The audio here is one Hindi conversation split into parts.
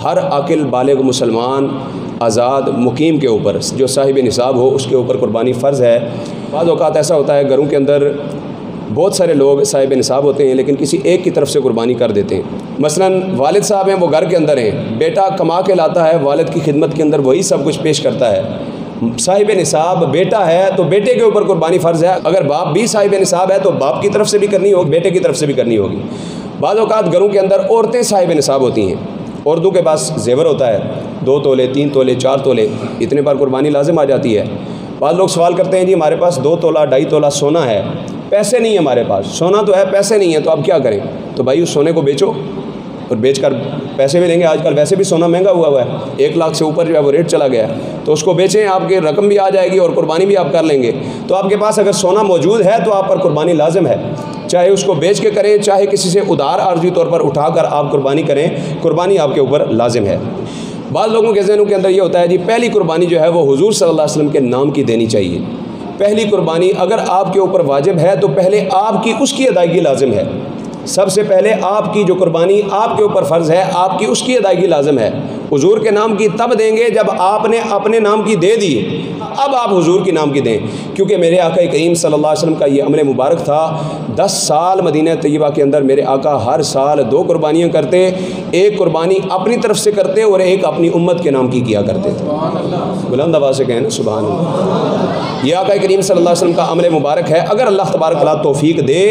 हर आकिल बालिग मुसलमान आज़ाद मुकीम के ऊपर जो साहिब निसाब हो उसके ऊपर कुर्बानी फ़र्ज़ है। बाद औक़ात ऐसा होता है घरों के अंदर बहुत सारे लोग साहिब निसाब होते हैं लेकिन किसी एक की तरफ से कुर्बानी कर देते हैं। मसलन वालिद साहब हैं, वो घर के अंदर हैं, बेटा कमा के लाता है, वालिद की खिदमत के अंदर वही सब कुछ पेश करता है। साहिब निसाब बेटा है तो बेटे के ऊपर कुर्बानी फ़र्ज़ है। अगर बाप भी साहिब निसाब है तो बाप की तरफ से भी करनी होगी, बेटे की तरफ से भी करनी होगी। बाद औक़ात घरों के अंदर औरतें साहिब निसाब होती हैं, औरतों के पास जेवर होता है 2 तोले 3 तोले 4 तोले, इतने पर कुर्बानी लाजिम आ जाती है। बाद लोग सवाल करते हैं जी हमारे पास 2 तोला 2.5 तोला सोना है, पैसे नहीं है हमारे पास, सोना तो है पैसे नहीं है, तो अब क्या करें? तो भाई उस सोने को बेचो और बेचकर पैसे भी लेंगे। आजकल वैसे भी सोना महंगा हुआ है, 1 लाख से ऊपर जो है वो रेट चला गया है, तो उसको बेचें, आपकी रकम भी आ जाएगी और कुर्बानी भी आप कर लेंगे। तो आपके पास अगर सोना मौजूद है तो आप पर कुर्बानी लाजिम है, चाहे उसको बेच के करें चाहे किसी से उधार आर्जी तौर पर उठाकर आप कुर्बानी करें, कुर्बानी आपके ऊपर लाजिम है। बाद लोगों के ज़हनों के अंदर ये होता है जी पहली कुर्बानी जो है वो हुजूर सल्लल्लाहु अलैहि वसल्लम के नाम की देनी चाहिए। पहली कुर्बानी अगर आपके ऊपर वाजिब है तो पहले आपकी उसकी अदायगी लाजिम है। सबसे पहले आपकी जो कुर्बानी आपके ऊपर फ़र्ज़ है आपकी उसकी अदायगी लाजिम है। हुजूर के नाम की तब देंगे जब आपने अपने नाम की दे दी, अब आप हुजूर के नाम की दें, क्योंकि मेरे आका करीम सल्लल्लाहु अलैहि वसल्लम का ये अमल मुबारक था। 10 साल मदीना तैयबा के अंदर मेरे आका हर साल 2 कुर्बानियाँ करते, एक कुर्बानी अपनी तरफ से करते और एक अपनी उम्मत के नाम की किया करते थे। बुलंद आवाज़ से कहें ना सुभान अल्लाह। ये आका करीम सल्लल्लाहु अलैहि वसल्लम का अमल मुबारक है। अगर अल्लाह तबारक व तआला तौफीक दे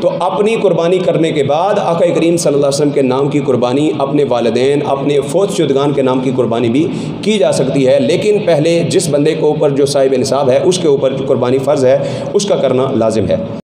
तो अपनी कुर्बानी करने के बाद आका करीम सल्लल्लाहु अलैहि वसल्लम के नाम की कुर्बानी अपने वालिदैन अपने फौत शुदगान के नाम की कुर्बानी भी की जा सकती है। लेकिन पहले जिस बंदे के ऊपर जो साहिब निसाब है उसके ऊपर जो कुर्बानी फ़र्ज़ है उसका करना लाजिम है।